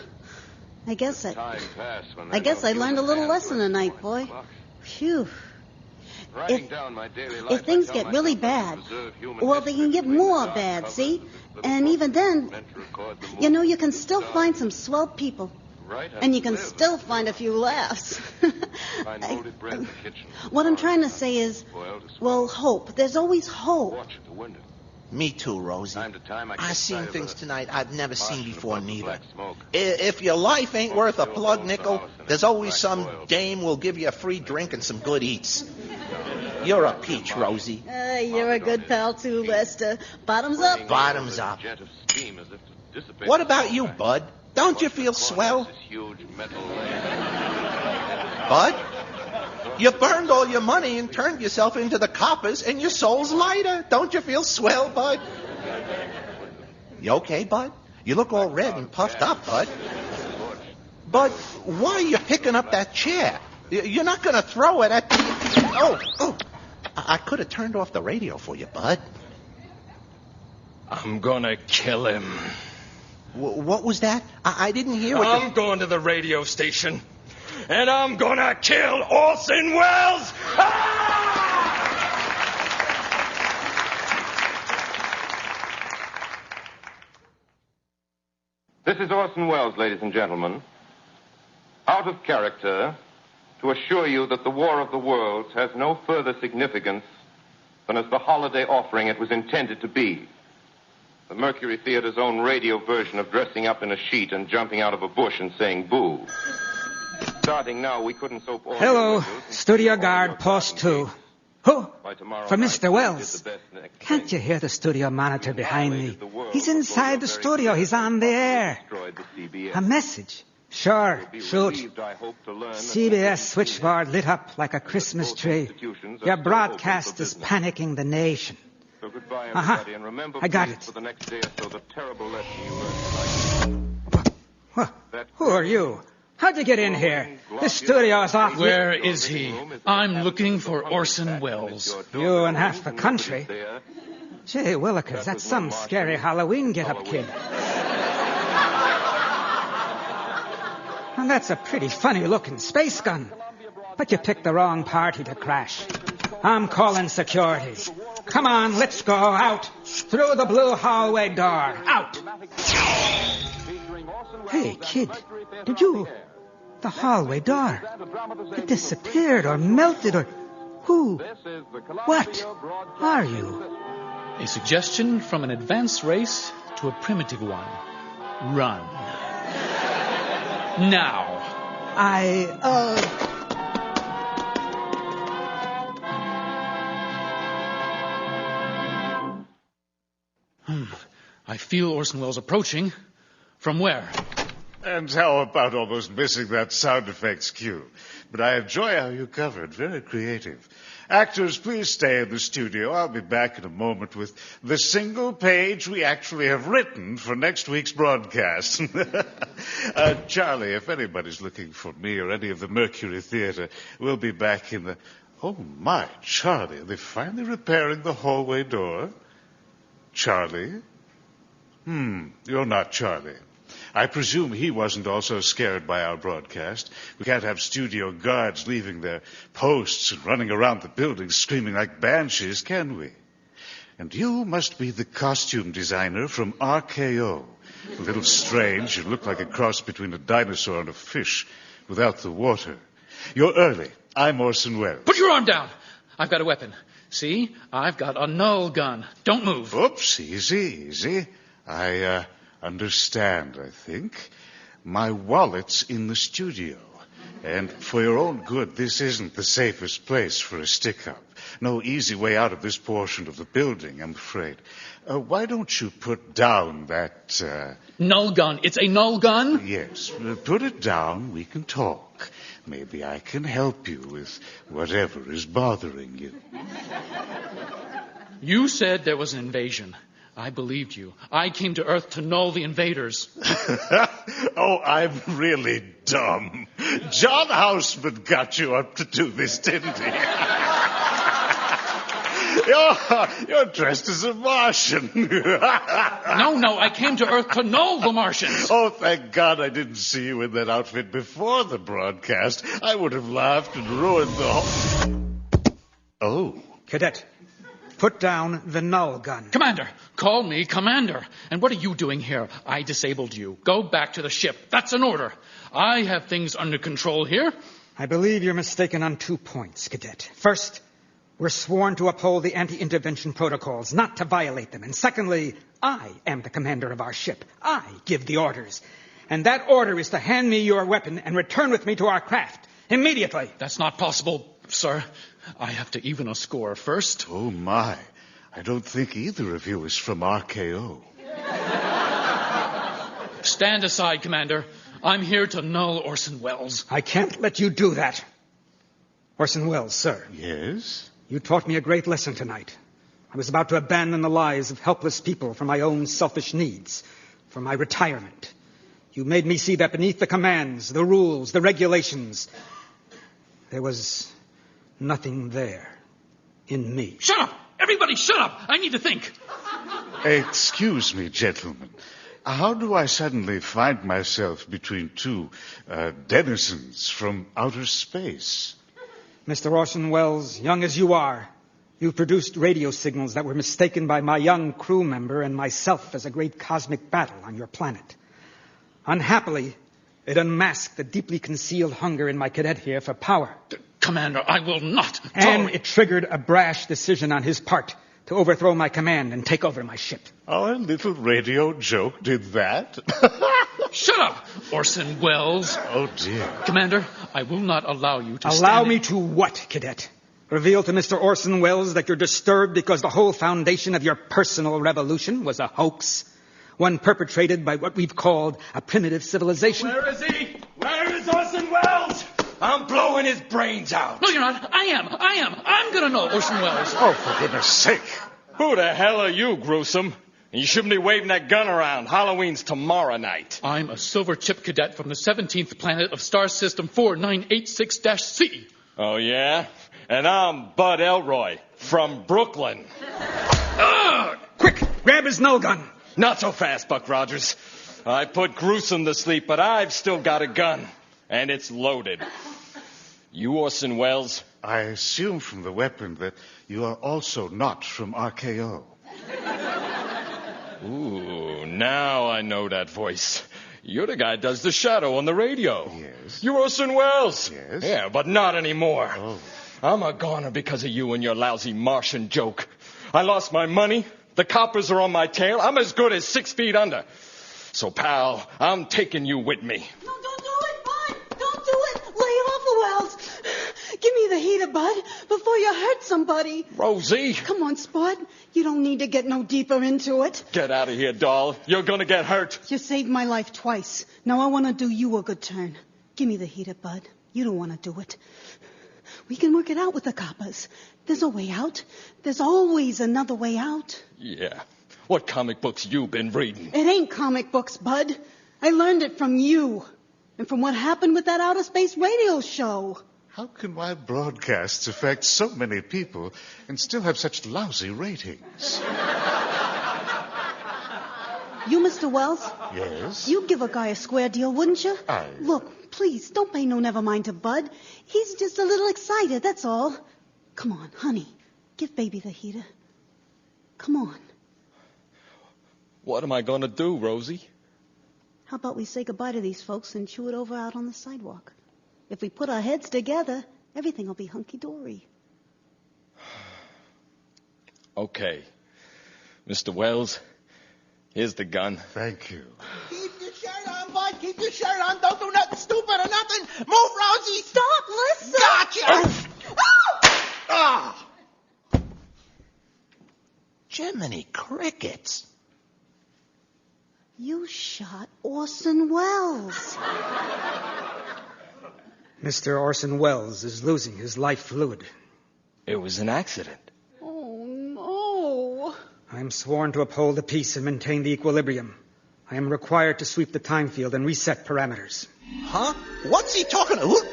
I guess I learned a little lesson tonight, boy. Phew. If things get really bad, well, they can get more bad, see? And even then, you can still find some swell people. And you can still find a few laughs. What I'm trying to say is, well, hope. There's always hope. Me too, Rosie. I've seen things tonight I've never seen before, neither. If your life ain't worth a plug nickel, there's always some dame will give you a free drink and some good eats. You're a peach, Rosie. You're a good pal, too, Lester. Bottoms up. Bottoms up. What about you, Bud? Don't you feel swell? Bud? You burned all your money and turned yourself into the coppers, and your soul's lighter. Don't you feel swell, Bud? You okay, Bud? You look all red and puffed up, Bud. Bud, why are you picking up that chair? You're not going to throw it at the... Oh. I could have turned off the radio for you, Bud. I'm going to kill him. What was that? I didn't hear what I'm going to the radio station. And I'm gonna kill Orson Welles! This is Orson Welles, ladies and gentlemen. Out of character, to assure you that the War of the Worlds has no further significance than as the holiday offering it was intended to be. The Mercury Theater's own radio version of dressing up in a sheet and jumping out of a bush and saying boo. Starting now, we couldn't soap all... Hello, Studio Guard, Post 2. Who? By tomorrow For night, Mr. we'll Wells. get the best next Can't you hear the studio monitor behind me? He's inside the studio. He's on the air. A message. Sure, shoot. CBS switchboard lit up like a Christmas tree. Your broadcast is panicking the nation. So goodbye, Uh-huh. everybody, and remember, I got please, it. for the next day or so, the terrible lesson you learned tonight. Who are you? How'd you get in here? This studio is off. Where is he? I'm looking for Orson Welles. You and half the country. Gee willikers, that's some scary Halloween get-up, kid. And that's a pretty funny-looking space gun. But you picked the wrong party to crash. I'm calling security. Come on, let's go out. Through the blue hallway door. Out. Hey, kid, did you... The hallway door. It disappeared or melted or... Who? What are you? A suggestion from an advanced race to a primitive one. Run. Now. I feel Orson Welles approaching. From where? And how about almost missing that sound effects cue? But I enjoy how you covered. Very creative. Actors, please stay in the studio. I'll be back in a moment with the single page we actually have written for next week's broadcast. Charlie, if anybody's looking for me or any of the Mercury Theater, we'll be back in the... Oh, my, Charlie, are they finally repairing the hallway door? Charlie? You're not Charlie. I presume he wasn't also scared by our broadcast. We can't have studio guards leaving their posts and running around the building screaming like banshees, can we? And you must be the costume designer from RKO. A little strange. You look like a cross between a dinosaur and a fish without the water. You're early. I'm Orson Welles. Put your arm down. I've got a weapon. See? I've got a null gun. Don't move. Oops, easy. I understand, I think. My wallet's in the studio. And for your own good, this isn't the safest place for a stick-up. No easy way out of this portion of the building, I'm afraid. Why don't you put down that... Null gun. It's a null gun? Yes. Put it down. We can talk. Maybe I can help you with whatever is bothering you. You said there was an invasion. I believed you. I came to Earth to null the invaders. Oh, I'm really dumb. John Houseman got you up to do this, didn't he? You're dressed as a Martian. No, I came to Earth to null the Martians. Oh, thank God I didn't see you in that outfit before the broadcast. I would have laughed and ruined the whole... Oh. Cadet, put down the null gun. Commander, call me Commander. And what are you doing here? I disabled you. Go back to the ship. That's an order. I have things under control here. I believe you're mistaken on 2 points, Cadet. First, we're sworn to uphold the anti-intervention protocols, not to violate them. And secondly, I am the commander of our ship. I give the orders. And that order is to hand me your weapon and return with me to our craft. Immediately. That's not possible, sir. I have to even a score first. Oh, my. I don't think either of you is from RKO. Stand aside, Commander. I'm here to null Orson Welles. I can't let you do that. Orson Welles, sir. Yes? You taught me a great lesson tonight. I was about to abandon the lives of helpless people for my own selfish needs, for my retirement. You made me see that beneath the commands, the rules, the regulations, there was nothing there in me. Shut up! Everybody shut up! I need to think. Excuse me, gentlemen. How do I suddenly find myself between two denizens from outer space? Mr. Orson Welles, young as you are, you've produced radio signals that were mistaken by my young crew member and myself as a great cosmic battle on your planet. Unhappily, it unmasked the deeply concealed hunger in my cadet here for power. Commander, I will not. And it triggered a brash decision on his part to overthrow my command and take over my ship. Our little radio joke did that? Shut up, Orson Welles. Oh, dear. Commander, I will not allow you to Allow me to what, Cadet? Reveal to Mr. Orson Welles that you're disturbed because the whole foundation of your personal revolution was a hoax, one perpetrated by what we've called a primitive civilization. Where is he? Where is Orson Welles? I'm blowing his brains out. No, you're not. I am. I'm going to know Orson Welles. Oh, for goodness sake. Who the hell are you, Gruesome? You shouldn't be waving that gun around. Halloween's tomorrow night. I'm a silver chip cadet from the 17th planet of Star System 4986-C. Oh, yeah? And I'm Bud Elroy from Brooklyn. Quick, grab his null gun. Not so fast, Buck Rogers. I put Gruesome to sleep, but I've still got a gun. And it's loaded. You Orson Welles? I assume from the weapon that you are also not from RKO. Ooh, now I know that voice. You're the guy who does the shadow on the radio. Yes. You're Orson Welles. Yes. Yeah, but not anymore. Oh. I'm a goner because of you and your lousy Martian joke. I lost my money. The coppers are on my tail. I'm as good as 6 feet under. So, pal, I'm taking you with me. No, don't do it, Bud. Don't do it. Lay off, Wells. Give me the heater, Bud, before you hurt somebody. Rosie. Come on, Spud. You don't need to get no deeper into it. Get out of here, doll. You're going to get hurt. You saved my life twice. Now I want to do you a good turn. Give me the heater, Bud. You don't want to do it. We can work it out with the coppers. There's a way out. There's always another way out. Yeah. What comic books you been reading? It ain't comic books, Bud. I learned it from you. And from what happened with that outer space radio show. How can my broadcasts affect so many people and still have such lousy ratings? You, Mr. Wells? Yes? You'd give a guy a square deal, wouldn't you? Look, please, don't pay no never mind to Bud. He's just a little excited, that's all. Come on, honey. Give baby the heater. Come on. What am I going to do, Rosie? How about we say goodbye to these folks and chew it over out on the sidewalk? If we put our heads together, everything will be hunky-dory. Okay. Mr. Wells, here's the gun. Thank you. Keep your shirt on, Bud. Keep your shirt on. Don't do nothing stupid or nothing. Move, Rosie. Stop, listen. Gotcha. Ah! Jiminy crickets. You shot Orson Welles. Mr. Orson Welles is losing his life fluid. It was an accident. Oh, no. I am sworn to uphold the peace and maintain the equilibrium. I am required to sweep the time field and reset parameters. Huh? What's he talking to?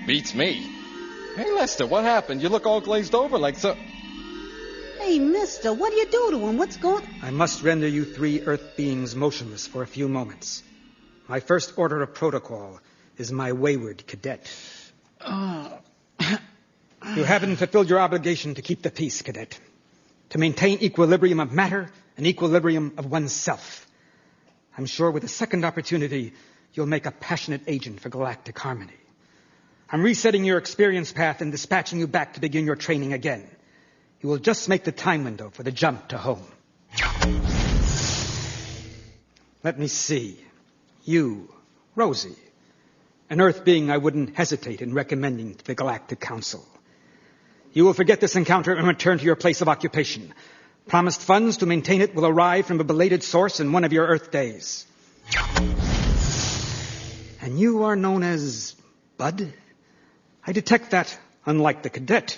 Beats me. Hey, Lester, what happened? You look all glazed over like so... Hey, mister, what do you do to him? What's going... I must render you 3 Earth beings motionless for a few moments. My first order of protocol is my wayward cadet. You haven't fulfilled your obligation to keep the peace, cadet. To maintain equilibrium of matter and equilibrium of oneself. I'm sure with a second opportunity, you'll make a passionate agent for galactic harmony. I'm resetting your experience path and dispatching you back to begin your training again. You will just make the time window for the jump to home. Let me see. You, Rosie. An Earth being I wouldn't hesitate in recommending to the Galactic Council. You will forget this encounter and return to your place of occupation. Promised funds to maintain it will arrive from a belated source in one of your Earth days. And you are known as Bud? I detect that, unlike the cadet,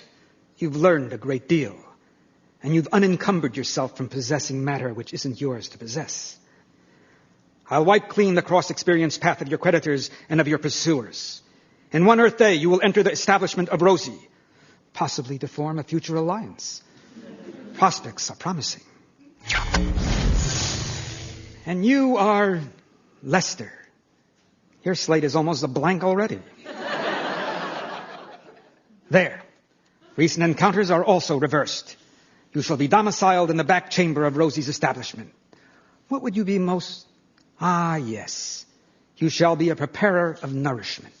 you've learned a great deal. And you've unencumbered yourself from possessing matter which isn't yours to possess. I'll wipe clean the cross-experience path of your creditors and of your pursuers. In one Earth day, you will enter the establishment of Rosie, possibly to form a future alliance. Prospects are promising. And you are Lester. Your slate is almost a blank already. There. Recent encounters are also reversed. You shall be domiciled in the back chamber of Rosie's establishment. What would you be most... Ah, yes. You shall be a preparer of nourishment.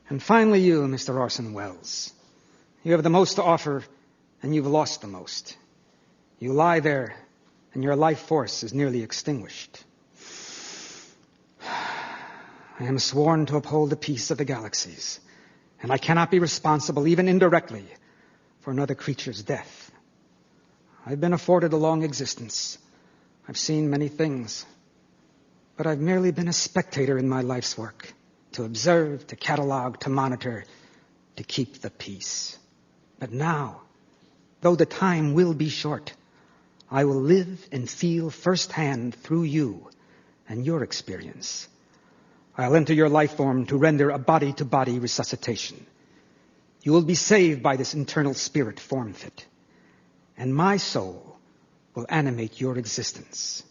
And finally you, Mr. Orson Welles. You have the most to offer, and you've lost the most. You lie there, and your life force is nearly extinguished. I am sworn to uphold the peace of the galaxies and I cannot be responsible, even indirectly, for another creature's death. I've been afforded a long existence. I've seen many things, but I've merely been a spectator in my life's work, to observe, to catalog, to monitor, to keep the peace. But now, though the time will be short, I will live and feel firsthand through you and your experience. I'll enter your life form to render a body-to-body resuscitation. You will be saved by this internal spirit form fit, and my soul will animate your existence.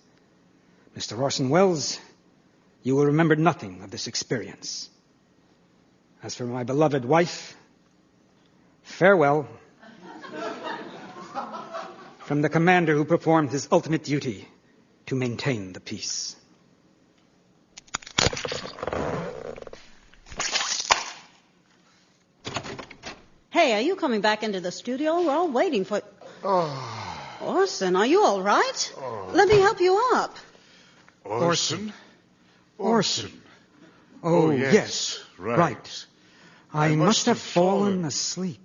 Mr. Orson Welles, you will remember nothing of this experience. As for my beloved wife, farewell. From the commander who performed his ultimate duty to maintain the peace. Hey, are you coming back into the studio? We're all waiting for... Orson, are you all right? Let me help you up. Orson? Oh, yes. Right. I must have fallen asleep.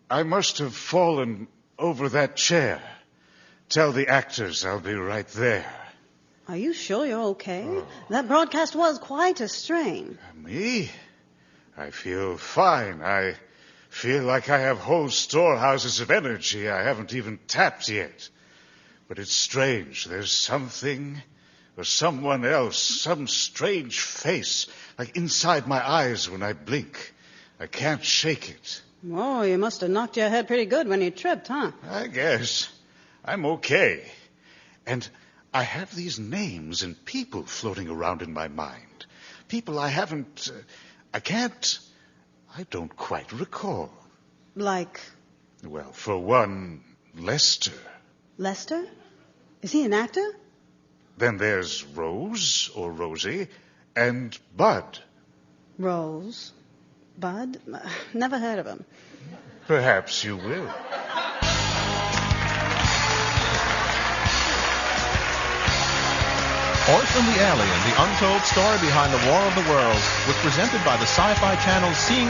I must have fallen over that chair. Tell the actors I'll be right there. Are you sure you're okay? That broadcast was quite a strain. Me? I feel fine. I feel like I have whole storehouses of energy I haven't even tapped yet. But it's strange. There's something or someone else, some strange face, like inside my eyes when I blink. I can't shake it. Oh, you must have knocked your head pretty good when you tripped, huh? I guess. I'm okay. And I have these names and people floating around in my mind. People I don't quite recall. Like? Well, for one, Lester. Lester? Is he an actor? Then there's Rose, or Rosie, and Bud. Rose? Bud? Never heard of him. Perhaps you will. Orson the Alien, the untold story behind the War of the Worlds, was presented by the Sci-Fi Channel's Seeing